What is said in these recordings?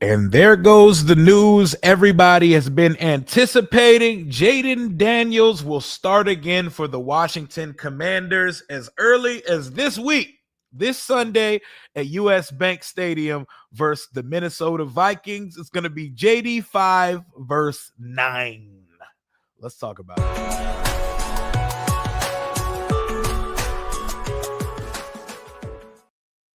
And there goes the news everybody has been anticipating. Jayden Daniels will start again for the Washington Commanders as early as this week, this Sunday at US Bank Stadium versus the Minnesota Vikings. It's going to be JD 5 versus 9. Let's talk about it.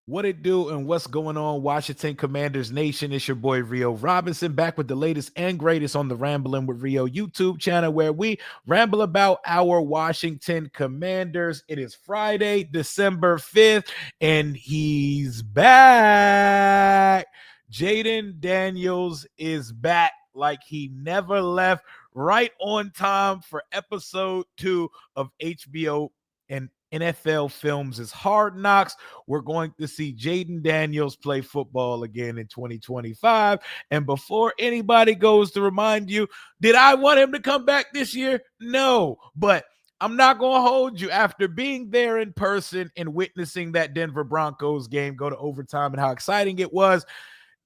What it do and what's going on, Washington Commanders Nation? It's your boy Rio Robinson back with the latest and greatest on the Ramblin' with Rio YouTube channel, where we ramble about our Washington Commanders. It is Friday, December 5th, and he's back. Jayden Daniels is back like he never left, right on time for episode 2 of HBO and NFL Films' Hard Knocks. We're going to see Jayden Daniels play football again in 2025. And before anybody goes to remind you, did I want him to come back this year? No, but I'm not going to hold you. After being there in person and witnessing that Denver Broncos game go to overtime and how exciting it was,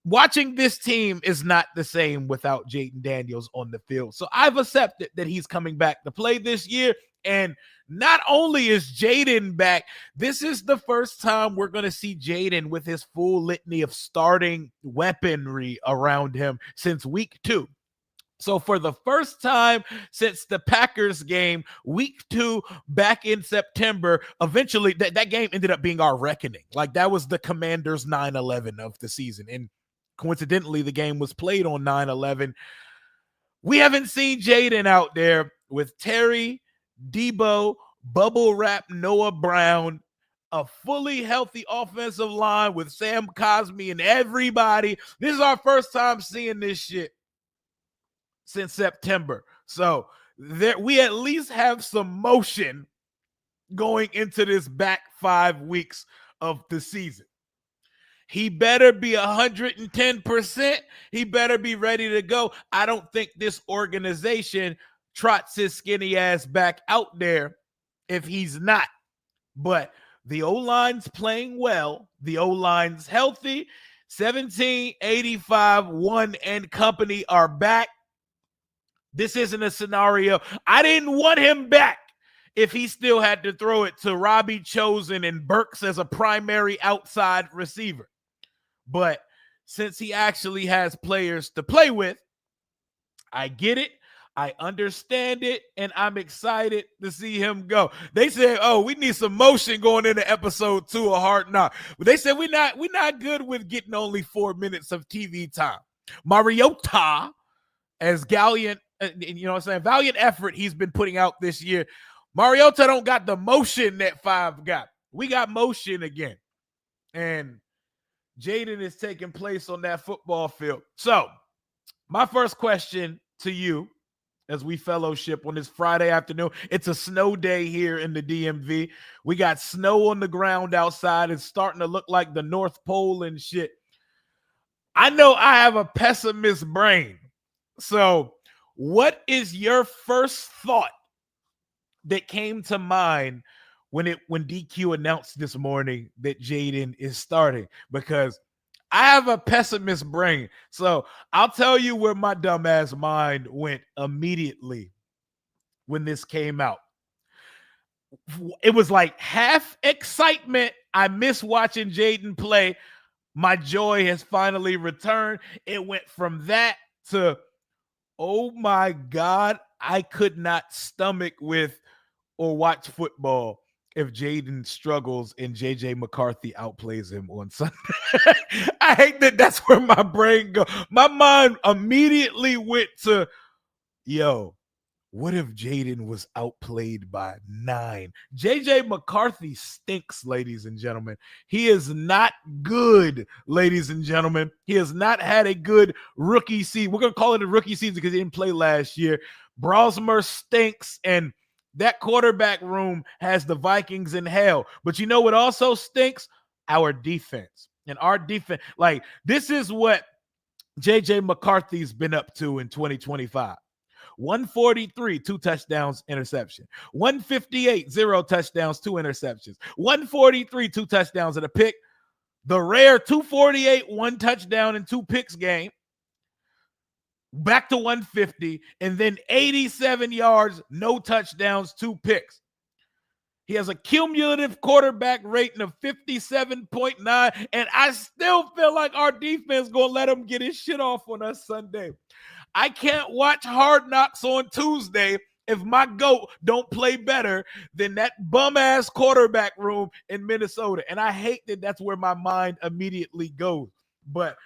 watching this team is not the same without Jayden Daniels on the field. So I've accepted that he's coming back to play this year. And not only is Jayden back, this is the first time we're going to see Jayden with his full litany of starting weaponry around him since week 2. So for the first time since the Packers game, week 2 back in September, eventually that game ended up being our reckoning. Like, that was the Commanders 9-11 of the season. And coincidentally, the game was played on 9/11. We haven't seen Jayden out there with Terry, Debo, bubble wrap Noah Brown, a fully healthy offensive line with Sam Cosmi and everybody. This is our first time seeing this shit since September. So we at least have some motion going into this back 5 weeks of the season. He better be 110%. He better be ready to go. I don't think this organization trots his skinny ass back out there if he's not. But the O-line's playing well. The O-line's healthy. 1785, One and company are back. This isn't a scenario. I didn't want him back if he still had to throw it to Robbie Chosen and Burks as a primary outside receiver. But since he actually has players to play with, I get it. I understand it, and I'm excited to see him go. They said, "Oh, we need some motion going into episode 2 of Hard Knock." But they said we're not good with getting only 4 minutes of TV time. Mariota, as valiant effort he's been putting out this year. Mariota don't got the motion that 5 got. We got motion again, and Jayden is taking place on that football field. So, my first question to you, as we fellowship on this Friday afternoon. It's a snow day here in the DMV. We got snow on the ground outside. It's starting to look like the North Pole and shit. I know I have a pessimist brain. So what is your first thought that came to mind when DQ announced this morning that Jayden is starting? Because I have a pessimist brain. So I'll tell you where my dumbass mind went immediately when this came out. It was like half excitement. I miss watching Jayden play. My joy has finally returned. It went from that to, oh my God, I could not stomach with or watch football if Jayden struggles and JJ McCarthy outplays him on Sunday. I hate that that's where my brain goes. My mind immediately went to, yo, what if Jayden was outplayed by 9? JJ McCarthy stinks, ladies and gentlemen. He is not good, ladies and gentlemen. He has not had a good rookie season. We're going to call it a rookie season because he didn't play last year. Brosmer stinks, and that quarterback room has the Vikings in hell. But you know what also stinks? Our defense. And our defense, like, this is what JJ McCarthy's been up to in 2025. 143, 2 touchdowns, interception. 158, 0 touchdowns, 2 interceptions. 143, 2 touchdowns and a pick. The rare 248, one touchdown and two picks game, back to 150, and then 87 yards, no touchdowns, two picks. He has a cumulative quarterback rating of 57.9, and I still feel like our defense going to let him get his shit off on us Sunday. I can't watch Hard Knocks on Tuesday if my GOAT don't play better than that bum-ass quarterback room in Minnesota. And I hate that that's where my mind immediately goes. But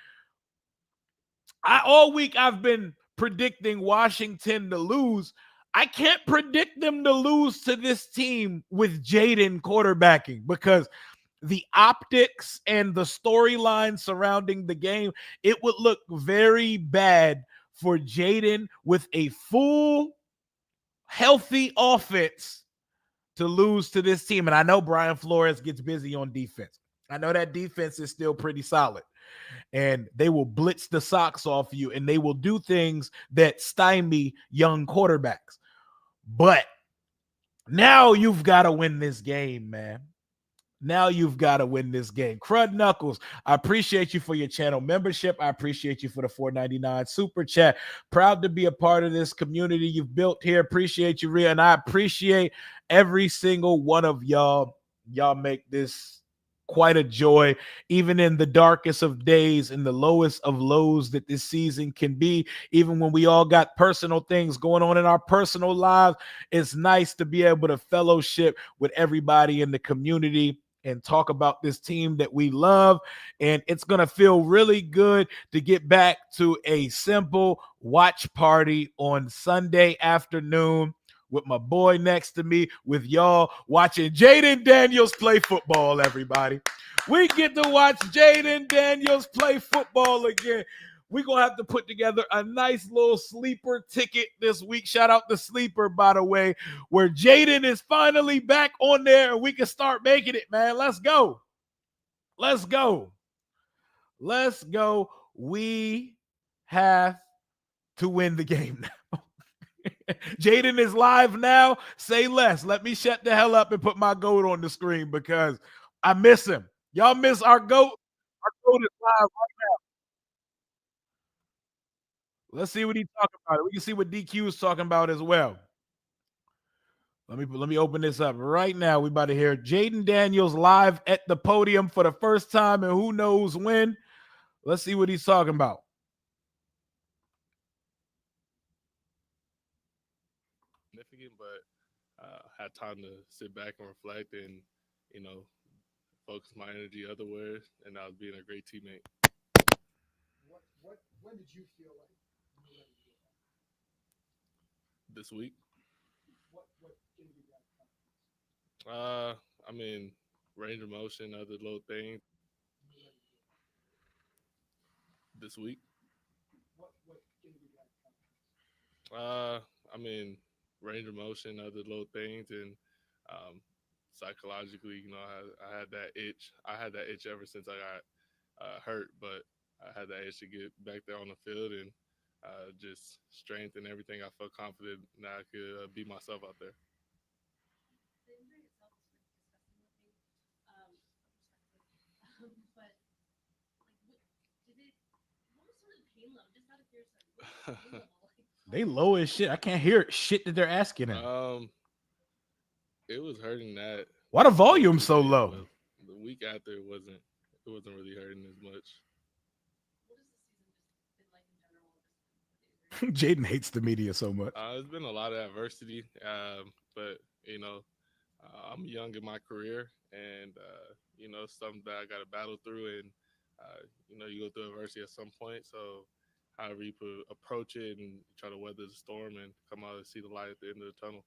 all week I've been predicting Washington to lose. I can't predict them to lose to this team with Jayden quarterbacking because the optics and the storyline surrounding the game, it would look very bad for Jayden with a full, healthy offense to lose to this team. And I know Brian Flores gets busy on defense. I know that defense is still pretty solid. And they will blitz the socks off you, and they will do things that stymie young quarterbacks. But now you've got to win this game, man. Now you've got to win this game. Crud Knuckles, I appreciate you for your channel membership. I appreciate you for the $4.99 super chat. Proud to be a part of this community you've built here. Appreciate you, Rhea, and I appreciate every single one of y'all. Y'all make this quite a joy, even in the darkest of days and the lowest of lows that this season can be. Even when we all got personal things going on in our personal lives, it's nice to be able to fellowship with everybody in the community and talk about this team that we love. And it's going to feel really good to get back to a simple watch party on Sunday afternoon with my boy next to me, with y'all watching Jayden Daniels play football, everybody. We get to watch Jayden Daniels play football again. We're going to have to put together a nice little sleeper ticket this week. Shout out to Sleeper, by the way, where Jayden is finally back on there and we can start making it, man. Let's go. Let's go. Let's go. We have to win the game now. Jayden is live now. Say less. Let me shut the hell up and put my GOAT on the screen because I miss him. Y'all miss our GOAT? Our GOAT is live right now. Let's see what he's talking about. We can see what DQ is talking about as well. Let me open this up right now. We about to hear Jayden Daniels live at the podium for the first time, and who knows when. Let's see what he's talking about. Significant, but had time to sit back and reflect and, you know, focus my energy otherwhere, and I was being a great teammate. When did you feel like you were ready to go back? This week. What gave you that confidence? I mean, range of motion, other little things. You were ready to go back. This week. What gave you that confidence? I mean, range of motion, other little things, and um, psychologically, I had that itch. I had that itch ever since I got hurt, but I had that itch to get back there on the field and just strength and everything. I felt confident that I could be myself out there. The injury itself was really disgusting looking, but like, did it? What was sort of the pain level? Just out of curiosity, what was the pain level like? They low as shit. I can't hear shit that they're asking him. It was hurting that Why the those volume 2 so days, low? but the week after it wasn't. It wasn't really hurting as much. What has the season just been like in general? Just with the injury? Jayden hates the media so much. There's been a lot of adversity, but I'm young in my career, and something that I got to battle through, and you go through adversity at some point. So, however you approach it and try to weather the storm and come out and see the light at the end of the tunnel.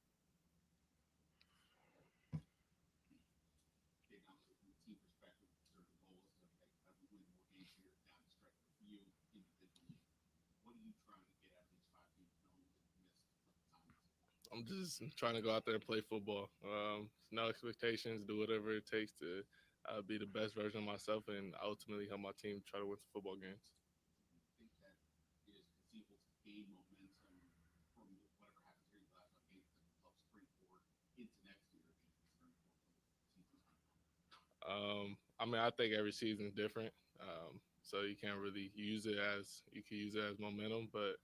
I'm just trying to go out there and play football. No expectations, do whatever it takes to be the best version of myself and ultimately help my team try to win some football games. I mean, I think every season is different. So you can't really use it as momentum, but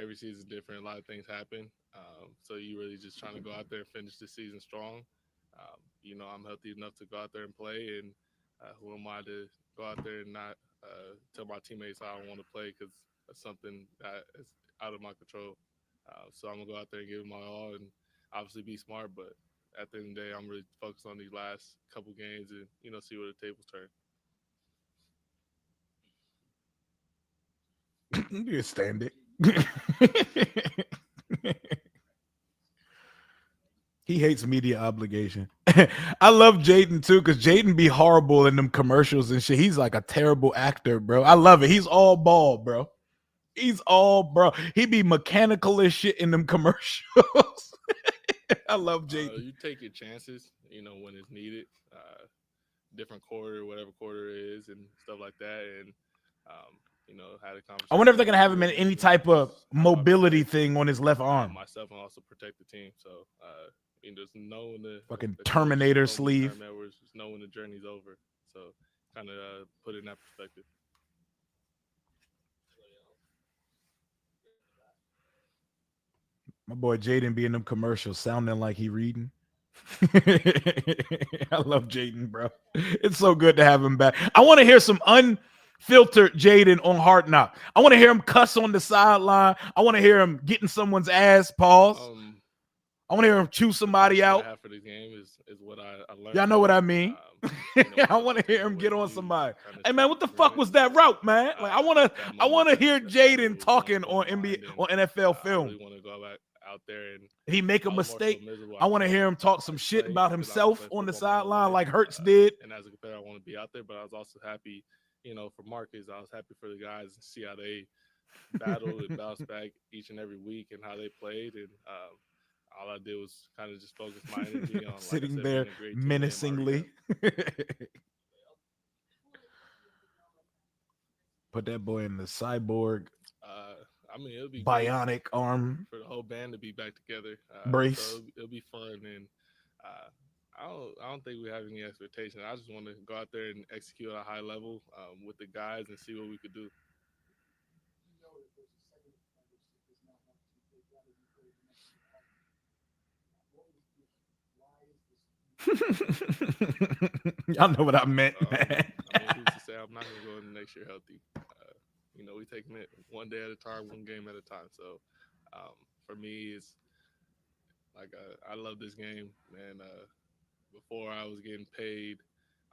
every season is different. A lot of things happen. So you really just trying to go out there and finish the season strong. I'm healthy enough to go out there and play, and who am I to go out there and not tell my teammates I don't want to play because that's something that is out of my control. So I'm gonna go out there and give it my all, and obviously be smart. But at the end of the day, I'm really focused on these last couple games and see where the tables turn. You stand it. He hates media obligation. I love Jayden too, because Jayden be horrible in them commercials and shit. He's like a terrible actor, bro. I love it. He's all ball, bro. He's all bro. He be mechanical as shit in them commercials. I love Jayden. You take your chances, when it's needed. Different quarter, whatever quarter it is, and stuff like that. And had a conversation. I wonder if they're gonna have him in any type of how I mobility protect, thing on his left arm. myself and also protect the team. So there's knowing the Fucking the Terminator coach, knowing the sleeve. term Edwards, just knowing the journey's over. So kind of put it in that perspective. My boy Jayden be in them commercials sounding like he reading. I love Jayden, bro. It's so good to have him back. I want to hear some unfiltered Jayden on Hard Knock. I want to hear him cuss on the sideline. I want to hear him getting someone's ass. Pause. I want to hear him chew somebody out. What I have for this game is what I learned. Y'all know what I mean. I want to hear him get on somebody. Hey man, what the fuck was that route, man? Like I want to hear Jayden talking on NBA on NFL film. I really want to go out there and He make a I was more so mistake. miserable I want to after hear him talk some shit about himself on the sideline like Hurts did. And as a competitor, I want to be out there, but I was also happy, for Marcus. I was happy for the guys and see how they battled and bounced back each and every week and how they played. And all I did was kind of just focus my energy on Sitting like I said, there being a great teammate in my menacingly. rehab. Put that boy in the cyborg I mean, it'll be great bionic arm for the whole band to be back together. brace. So it'll be fun, and I don't think we have any expectations. I just want to go out there and execute at a high level with the guys and see what we could do. You know that there's a segment of members that does not want to they'd rather be played the next year off. What was the why is this? Y'all know what I meant, man. I mean, who's to say I'm not going to go in the next year healthy? We taking it one day at a time, one game at a time. So for me, it's like I love this game, man. Before I was getting paid,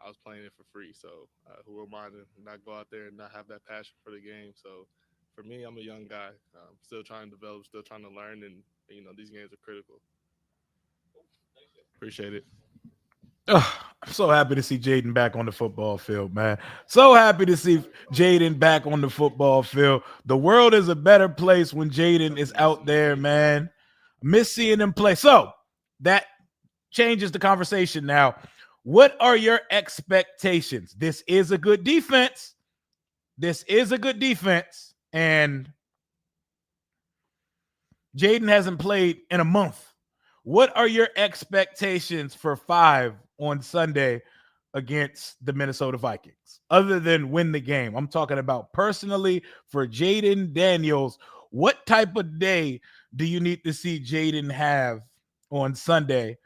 I was playing it for free. So who am I to not go out there and not have that passion for the game? So for me, I'm a young guy, still trying to develop, still trying to learn, and these games are critical. Appreciate it. I'm so happy to see Jayden back on the football field, man. So happy to see Jayden back on the football field. The world is a better place when Jayden is out there, man. Miss seeing him play. So that changes the conversation now. What are your expectations? This is a good defense. And Jayden hasn't played in a month. What are your expectations for 5 on Sunday against the Minnesota Vikings, other than win the game? I'm talking about personally for Jayden Daniels. What type of day do you need to see Jayden have on Sunday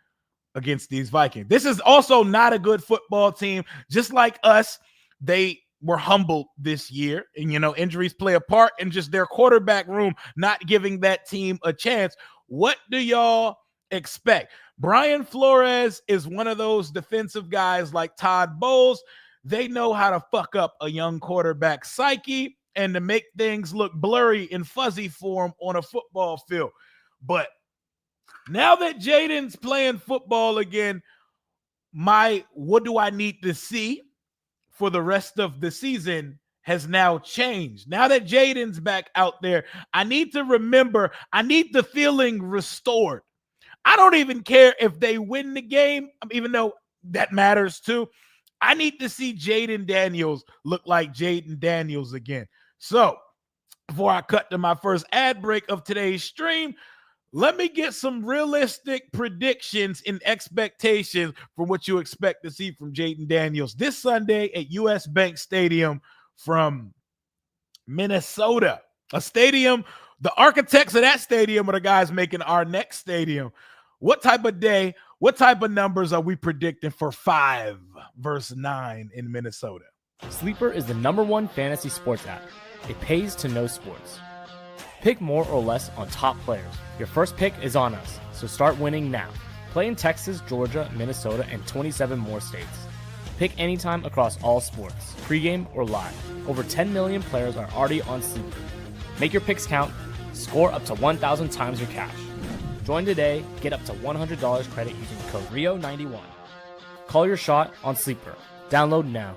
against these Vikings? This is also not a good football team. Just like us, they were humbled this year. And, injuries play a part in just their quarterback room not giving that team a chance. What do y'all expect? Brian Flores is one of those defensive guys like Todd Bowles. They know how to fuck up a young quarterback psyche and to make things look blurry and fuzzy for him on a football field. But now that Jayden's playing football again, what do I need to see for the rest of the season has now changed. Now that Jayden's back out there, I need to remember, I need the feeling restored. I don't even care if they win the game, even though that matters too. I need to see Jayden Daniels look like Jayden Daniels again. So before I cut to my first ad break of today's stream, Let me get some realistic predictions and expectations for what you expect to see from Jayden Daniels this Sunday at US Bank Stadium from Minnesota. A stadium, the architects of that stadium are the guys making our next stadium. What type of day, what type of numbers are we predicting for 5 versus 9 in Minnesota? Sleeper is the #1 fantasy sports app. It pays to know sports. Pick more or less on top players. Your first pick is on us, so start winning now. Play in Texas, Georgia, Minnesota, and 27 more states. Pick anytime across all sports, pregame or live. Over 10 million players are already on Sleeper. Make your picks count. Score up to 1,000 times your cash. Join today. Get up to $100 credit using code RIO91. Call your shot on Sleeper. Download now.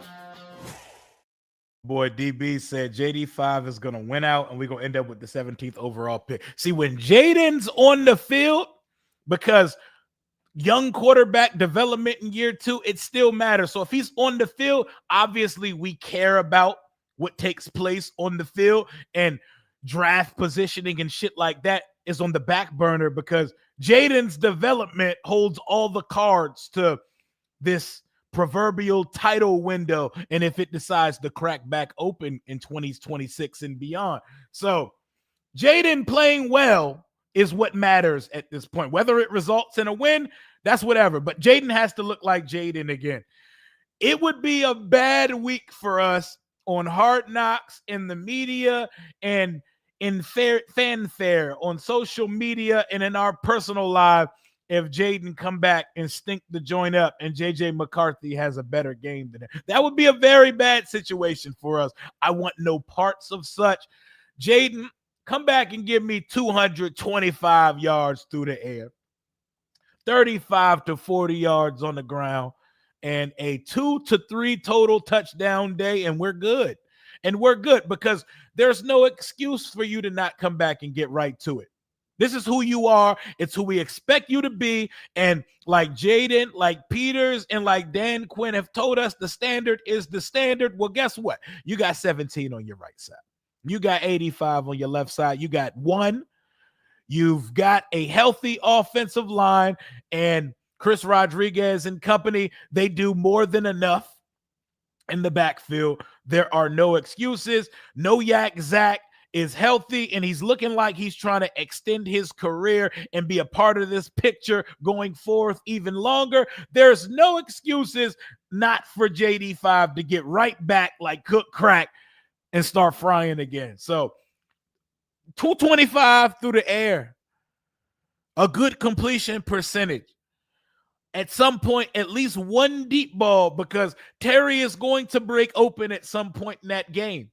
Boy, DB said JD5 is going to win out, and we're going to end up with the 17th overall pick. See, when Jayden's on the field, because young quarterback development in year 2, it still matters. So if he's on the field, obviously we care about what takes place on the field, and draft positioning and shit like that is on the back burner because Jayden's development holds all the cards to this proverbial title window, and if it decides to crack back open in 2026 and beyond. So Jayden playing well is what matters at this point. Whether it results in a win, that's whatever, but Jayden has to look like Jayden again. It would be a bad week for us on Hard Knocks, in the media, and in fanfare on social media and in our personal life if Jayden come back and stink the joint up and JJ McCarthy has a better game than him. That would be a very bad situation for us. I want no parts of such. Jayden, come back and give me 225 yards through the air, 35 to 40 yards on the ground, and a 2 to 3 total touchdown day, and we're good. And we're good because there's no excuse for you to not come back and get right to it. This is who you are. It's who we expect you to be. And like Jayden, like Peters, and like Dan Quinn have told us, the standard is the standard. Well, guess what? You got 17 on your right side. You got 85 on your left side. You got 1. You've got a healthy offensive line, and Chris Rodriguez and company, they do more than enough in the backfield. There are no excuses. No Yak Zach is healthy, and he's looking like he's trying to extend his career and be a part of this picture going forth even longer. There's no excuses not for JD5 to get right back like cook crack and start frying again. So 225 through the air, a good completion percentage. At some point, at least 1 deep ball, because Terry is going to break open at some point in that game.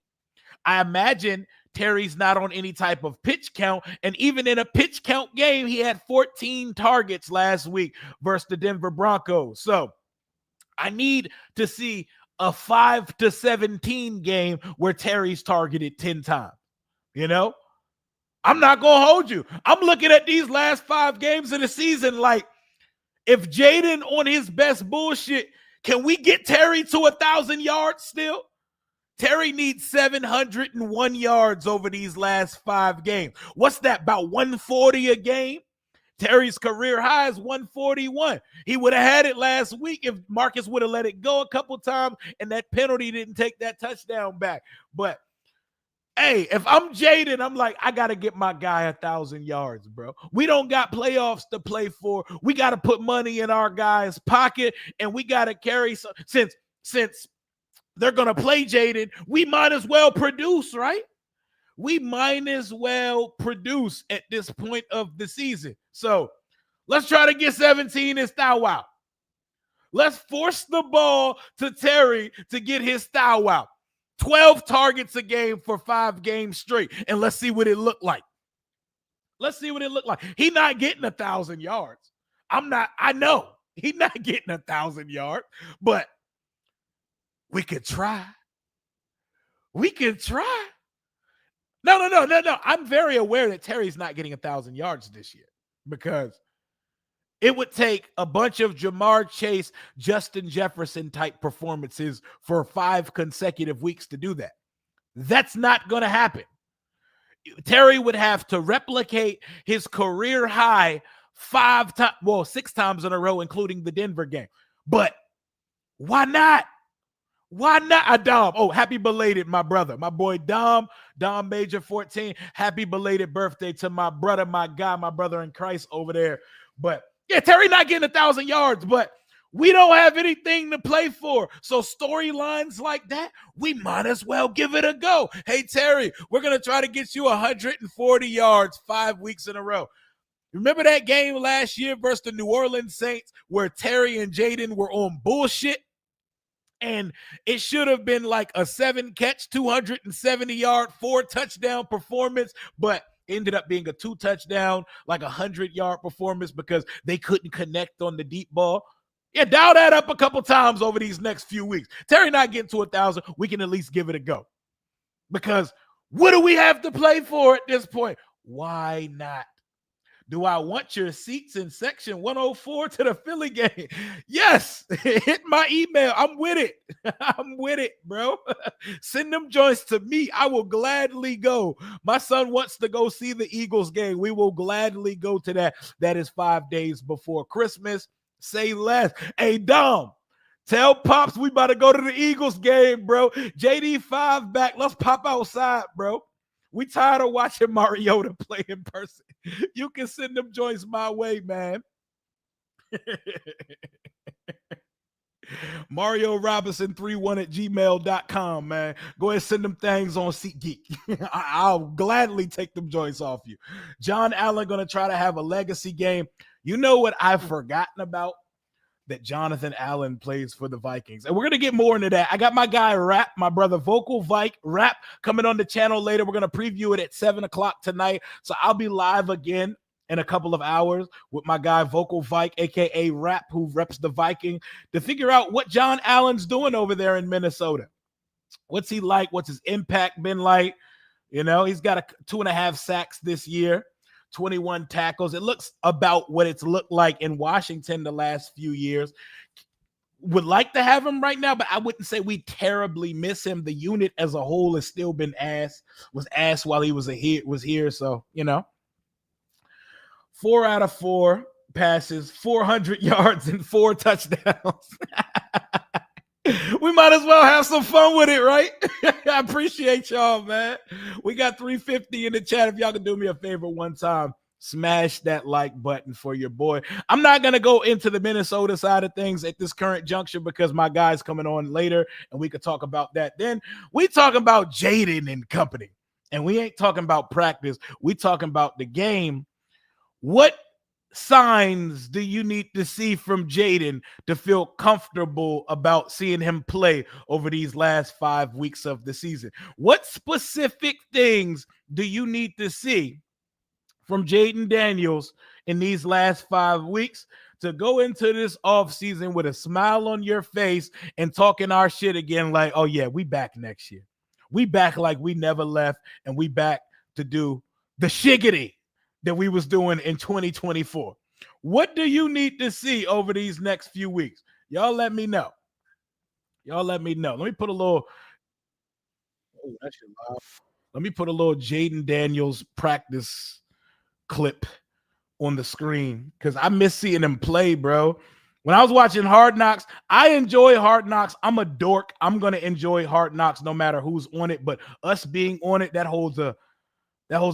I imagine Terry's not on any type of pitch count, and even in a pitch count game, he had 14 targets last week versus the Denver Broncos. So I need to see a 5 to 17 game where Terry's targeted 10 times. You know, I'm not going to hold you. I'm looking at these last 5 games of the season like, if Jayden on his best bullshit, can we get Terry to 1,000 yards still? Terry needs 701 yards over these last 5 games. What's that, about 140 a game? Terry's career high is 141. He would have had it last week if Marcus would have let it go a couple times and that penalty didn't take that touchdown back. But hey, if I'm Jayden, I'm like, I got to get my guy 1,000 yards, bro. We don't got playoffs to play for. We got to put money in our guy's pocket, and we got to carry some. Since they're going to play Jayden, we might as well produce, right? We might as well produce at this point of the season. So let's try to get 17 and thou out. Let's force the ball to Terry to get his thou out. 12 targets a game for 5 games straight. And let's see what it looked like. Let's see what it looked like. He's not getting 1,000 yards. I know he's not getting 1,000 yards, but we could try. We could try. No. I'm very aware that Terry's not getting 1,000 yards this year because it would take a bunch of Jamar Chase, Justin Jefferson type performances for 5 consecutive weeks to do that. That's not going to happen. Terry would have to replicate his career high 6 times in a row, including the Denver game. But why not? Why not? Dom. Oh, happy belated, my brother. My boy Dom Major 14. Happy belated birthday to my brother, my guy, my brother in Christ over there. But yeah, Terry not getting 1,000 yards, but we don't have anything to play for. So storylines like that, we might as well give it a go. Hey, Terry, we're going to try to get you 140 yards 5 weeks in a row. Remember that game last year versus the New Orleans Saints where Terry and Jayden were on bullshit? And it should have been like a 7-catch, 270-yard, 4-touchdown performance, but ended up being a 2-touchdown, like 100-yard performance because they couldn't connect on the deep ball. Yeah, dial that up a couple times over these next few weeks. Terry not getting to 1,000. We can at least give it a go. Because what do we have to play for at this point? Why not? Do I want your seats in section 104 to the Philly game? Yes. Hit my email. I'm with it. I'm with it, bro. Send them joints to me. I will gladly go. My son wants to go see the Eagles game. We will gladly go to that. That is 5 days before Christmas. Say less. Hey, Dom, tell Pops we about to go to the Eagles game, bro. JD5 back. Let's pop outside, bro. We tired of watching Mariota play in person. You can send them joints my way, man. Mario Robinson 31 at gmail.com, man. Go ahead and send them things on SeatGeek. I'll gladly take them joints off you. John Allen going to try to have a legacy game. You know what I've forgotten about? That Jonathan Allen plays for the Vikings. And we're going to get more into that. I got my guy Rap, my brother Vocal Vike Rap coming on the channel later. We're going to preview it at 7 o'clock tonight. So I'll be live again in a couple of hours with my guy Vocal Vike, a.k.a. Rap, who reps the Viking, to figure out what John Allen's doing over there in Minnesota. What's he like? What's his impact been like? You know, he's got 2.5 sacks this year. 21 tackles. It looks about what it's looked like in Washington the last few years. Would like to have him right now, but I wouldn't say we terribly miss him. The unit as a whole has still been was ass while he was here. So, you know, 4 out of 4 passes, 400 yards and 4 touchdowns. We might as well have some fun with it, right? I appreciate y'all, man. We got 350 in the chat. If y'all can do me a favor one time, smash that like button for your boy. I'm not going to go into the Minnesota side of things at this current juncture because my guy's coming on later and we could talk about that. Then we talking about Jayden and company. And we ain't talking about practice. We talking about the game. What signs do you need to see from Jayden to feel comfortable about seeing him play over these last 5 weeks of the season? What specific things do you need to see from Jayden Daniels in these last 5 weeks to go into this offseason with a smile on your face and talking our shit again like, oh yeah, we back next year. We back like we never left, and we back to do the shiggity that we was doing in 2024. What do you need to see over these next few weeks? Y'all let me know. Let me put a little Jayden Daniels practice clip on the screen because I miss seeing him play, bro. When I was watching Hard Knocks, I enjoy Hard Knocks. I'm a dork. I'm going to enjoy Hard Knocks no matter who's on it, but us being on it, that holds a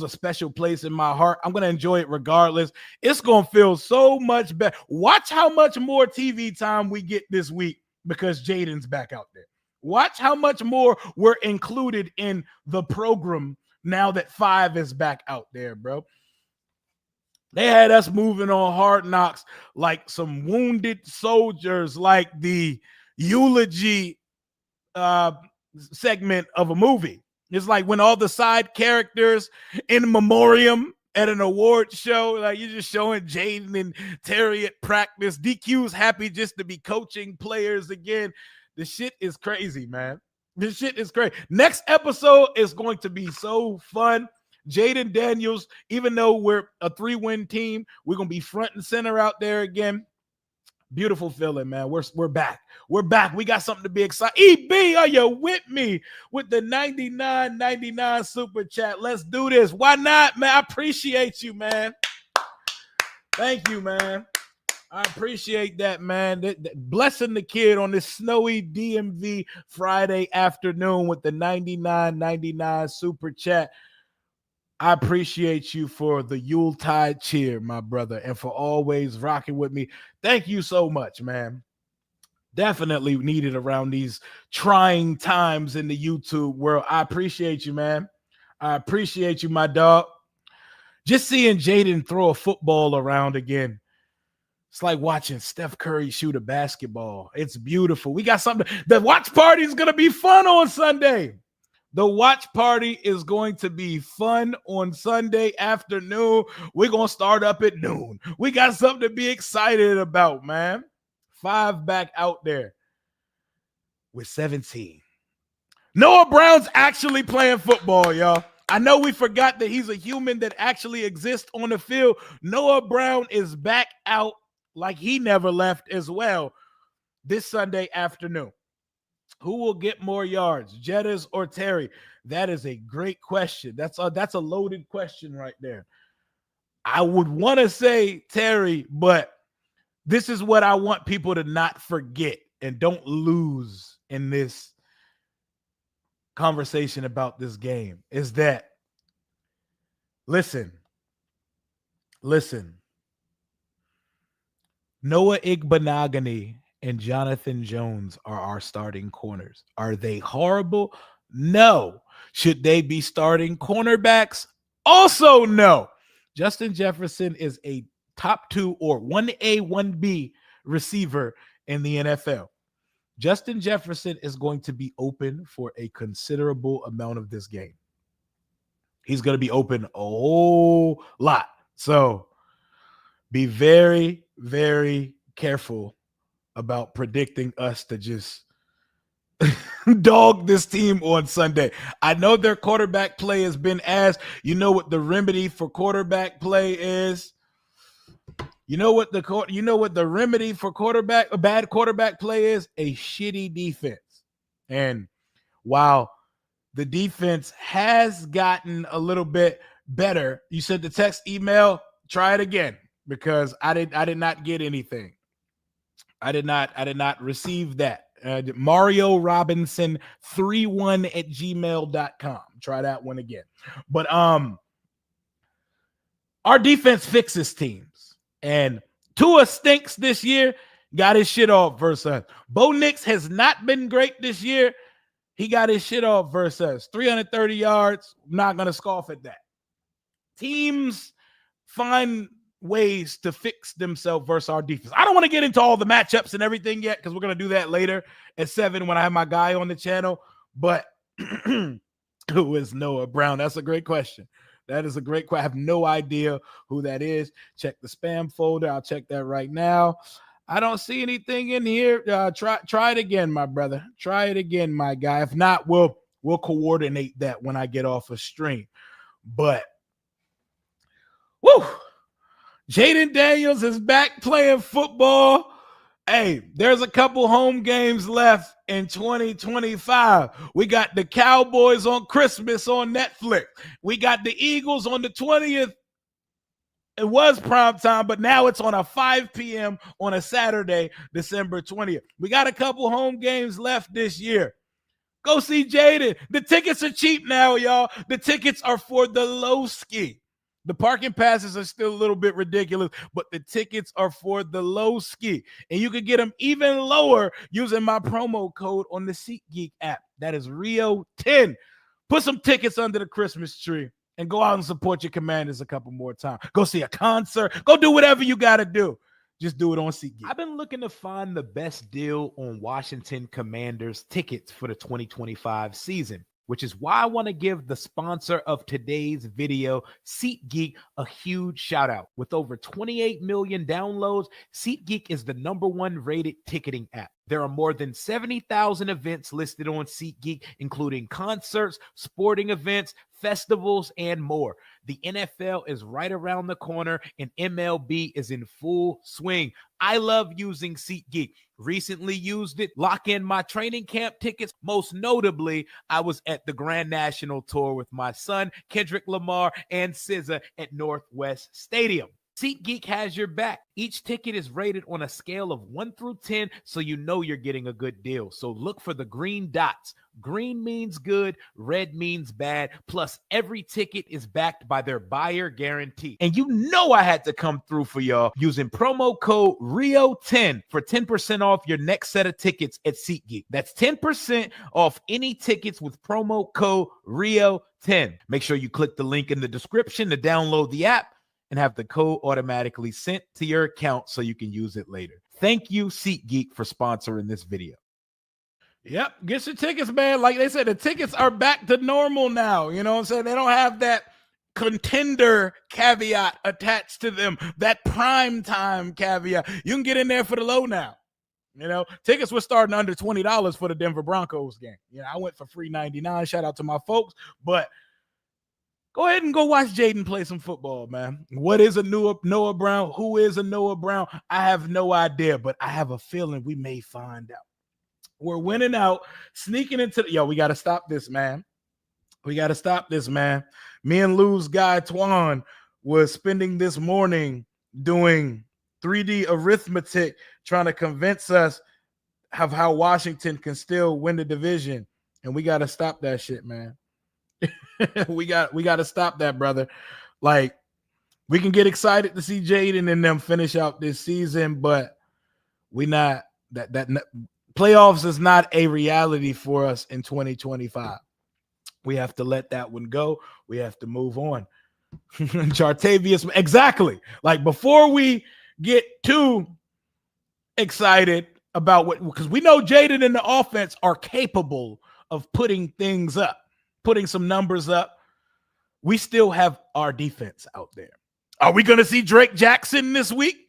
special place in my heart. I'm going to enjoy it regardless. It's going to feel so much better. Watch how much more TV time we get this week because Jayden's back out there. Watch how much more we're included in the program now that 5 is back out there, bro. They had us moving on Hard Knocks like some wounded soldiers, like the eulogy segment of a movie. It's like when all the side characters in memoriam at an award show, like you're just showing Jayden and Terry at practice. DQ's happy just to be coaching players again. The shit is crazy, man. This shit is crazy. Next episode is going to be so fun. Jayden Daniels, even though we're a 3-win team, we're going to be front and center out there again. Beautiful feeling, man. We're back. We're back. We got something to be excited. EB, are you with me with the 99.99 super chat? Let's do this. Why not, man? I appreciate you, man. Thank you, man. I appreciate that, man. Blessing the kid on this snowy DMV Friday afternoon with the 99.99 super chat. I appreciate you for the Yuletide cheer, my brother, and for always rocking with me. Thank you so much, man. Definitely needed around these trying times in the YouTube world. I appreciate you, man. I appreciate you, my dog. Just seeing Jayden throw a football around again. It's like watching Steph Curry shoot a basketball. It's beautiful. We got something. The watch party is going to be fun on Sunday. The watch party is going to be fun on Sunday afternoon. We're going to start up at noon. We got something to be excited about, man. 5 back out there with 17. Noah Brown's actually playing football, y'all. I know we forgot that he's a human that actually exists on the field. Noah Brown is back out like he never left as well this Sunday afternoon. Who will get more yards, Jettas or Terry? That is a great question. That's a loaded question right there. I would want to say Terry, but this is what I want people to not forget and don't lose in this conversation about this game is that, listen, Noah Igbenogany and Jonathan Jones are our starting corners. Are they horrible? No. Should they be starting cornerbacks? Also, no. Justin Jefferson is a top 2 or 1A, 1B receiver in the NFL. Justin Jefferson is going to be open for a considerable amount of this game. He's going to be open a whole lot. So be very, very careful about predicting us to just dog this team on Sunday. I know their quarterback play has been asked. You know what the remedy for quarterback play is? You know what the remedy for a bad quarterback play is? A shitty defense. And while the defense has gotten a little bit better, you sent the text email, try it again, because I did not get anything. I did not receive that. Mario Robinson 31@gmail.com. Try that one again. But our defense fixes teams. And Tua stinks this year. Got his shit off versus us. Bo Nix has not been great this year. He got his shit off versus us. 330 yards. I'm not going to scoff at that. Teams find ways to fix themselves versus our defense. I don't want to get into all the matchups and everything yet because we're going to do that later at 7 when I have my guy on the channel. But who is Noah Brown? That's a great question. That is a great question. I have no idea who that is. Check the spam folder. I'll check that right now. I don't see anything in here. Try it again, my brother. Try it again, my guy. If not, we'll coordinate that when I get off a stream. But woo! Jayden Daniels is back playing football. Hey, there's a couple home games left in 2025. We got the Cowboys on Christmas on Netflix. We got the Eagles on the 20th. It was prime time, but now it's on a 5 p.m. on a Saturday, December 20th. We got a couple home games left this year. Go see Jayden. The tickets are cheap now, y'all. The tickets are for the low ski. The parking passes are still a little bit ridiculous, but the tickets are for the low ski. And you can get them even lower using my promo code on the SeatGeek app. That is Rio10. Put some tickets under the Christmas tree and go out and support your Commanders a couple more times. Go see a concert. Go do whatever you got to do. Just do it on SeatGeek. I've been looking to find the best deal on Washington Commanders tickets for the 2025 season, which is why I want to give the sponsor of today's video, SeatGeek, a huge shout out. With over 28 million downloads, SeatGeek is the #1 rated ticketing app. There are more than 70,000 events listed on SeatGeek, including concerts, sporting events, festivals, and more. The NFL is right around the corner, and MLB is in full swing. I love using SeatGeek. Recently used it, lock in my training camp tickets. Most notably, I was at the Grand National Tour with my son, Kendrick Lamar, and SZA at Northwest Stadium. SeatGeek has your back. Each ticket is rated on a scale of 1 through 10, so you know you're getting a good deal. So look for the green dots. Green means good, red means bad. Plus, every ticket is backed by their buyer guarantee. And you know I had to come through for y'all using promo code RIO10 for 10% off your next set of tickets at SeatGeek. That's 10% off any tickets with promo code RIO10. Make sure you click the link in the description to download the app and have the code automatically sent to your account so you can use it later. Thank you, SeatGeek, for sponsoring this video. Yep, get your tickets, man. Like they said, the tickets are back to normal now. You know what I'm saying? They don't have that contender caveat attached to them, that prime time caveat. You can get in there for the low now. You know, tickets were starting under $20 for the Denver Broncos game. You know, I went for free $99. Shout out to my folks, but go ahead and go watch Jayden play some football, man. What is a new Noah Brown? Who is a Noah Brown? I have no idea, but I have a feeling we may find out. We're winning out, sneaking into the, we got to stop this, man. We got to stop this, man. Me and Lou's guy, Twan, was spending this morning doing 3D arithmetic, trying to convince us of how Washington can still win the division. And we got to stop that shit, man. we got to stop that, brother. Like, we can get excited to see Jayden and them finish out this season, but we not that playoffs is not a reality for us in 2025. We have to let that one go. We have to move on. Jartavius, exactly. Like, before we get too excited about what, because we know Jayden and the offense are capable of putting things up, putting some numbers up. We still have our defense out there. Are we going to see Drake Jackson this week?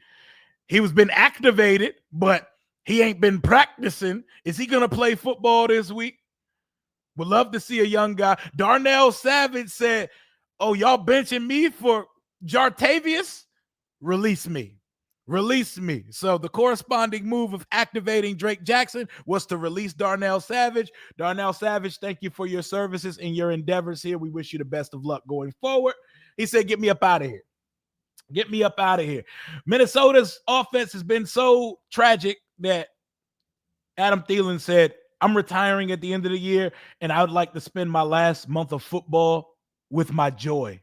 He was been activated, but he ain't been practicing. Is he going to play football this week? Would love to see a young guy. Darnell Savage said, oh, y'all benching me for Jartavius? Release me. Release me. So the corresponding move of activating Drake Jackson was to release Darnell Savage. Darnell Savage, thank you for your services and your endeavors here. We wish you the best of luck going forward. He said, get me up out of here. Get me up out of here. Minnesota's offense has been so tragic that Adam Thielen said, I'm retiring at the end of the year, and I would like to spend my last month of football with my joy,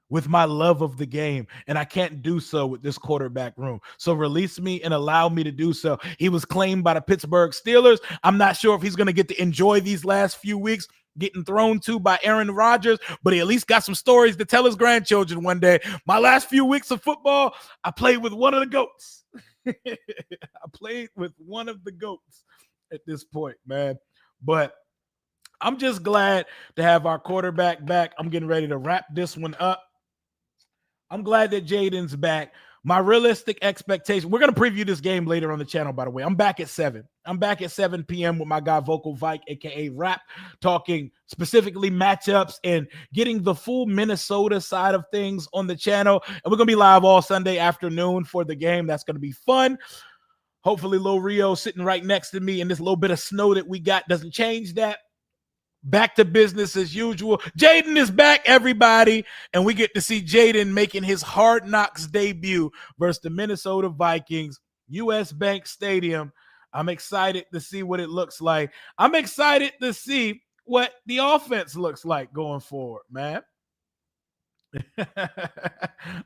with my love of the game, and I can't do so with this quarterback room. So release me and allow me to do so. He was claimed by the Pittsburgh Steelers. I'm not sure if he's going to get to enjoy these last few weeks getting thrown to by Aaron Rodgers, but he at least got some stories to tell his grandchildren one day. My last few weeks of football, I played with one of the GOATs. I played with one of the GOATs at this point, man. But I'm just glad to have our quarterback back. I'm getting ready to wrap this one up. I'm glad that Jayden's back. My realistic expectation, we're going to preview this game later on the channel, by the way. I'm back at 7. I'm back at 7 p.m. with my guy, Vocal Vike, a.k.a. Rap, talking specifically matchups and getting the full Minnesota side of things on the channel. And we're going to be live all Sunday afternoon for the game. That's going to be fun. Hopefully, Lil Rio sitting right next to me, and this little bit of snow that we got doesn't change that. Back to business as usual. Jayden is back, everybody, and we get to see Jayden making his Hard Knocks debut versus the Minnesota Vikings, US Bank Stadium. I'm excited to see what it looks like. I'm excited to see what the offense looks like going forward, man.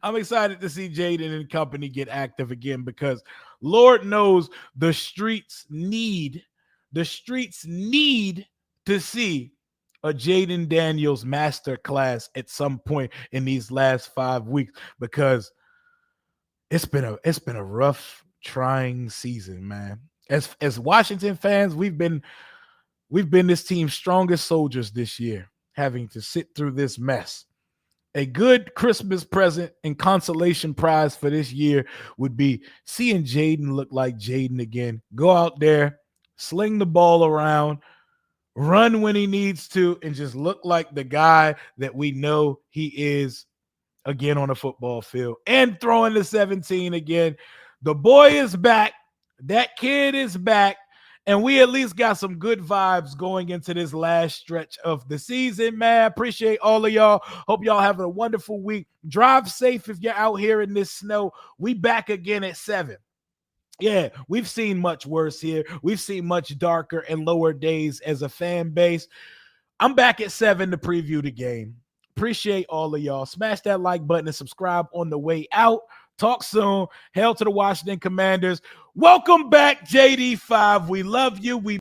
I'm excited to see Jayden and company get active again, because Lord knows the streets need to see a Jayden Daniels masterclass at some point in these last 5 weeks, because it's been a rough, trying season, man. As Washington fans, we've been this team's strongest soldiers this year, having to sit through this mess. A good Christmas present and consolation prize for this year would be seeing Jayden look like Jayden again. Go out there sling the ball around, run when he needs to, and just look like the guy that we know he is again on the football field, and throwing the 17 again. The boy is back. That kid is back. And we at least got some good vibes going into this last stretch of the season, man. Appreciate all of y'all. Hope y'all having a wonderful week. Drive safe if you're out here in this snow. We back again at 7. Yeah, we've seen much worse here. We've seen much darker and lower days as a fan base. I'm back at 7 to preview the game. Appreciate all of y'all. Smash that like button and subscribe on the way out. Talk soon. Hail to the Washington Commanders. Welcome back, JD5. We love you. We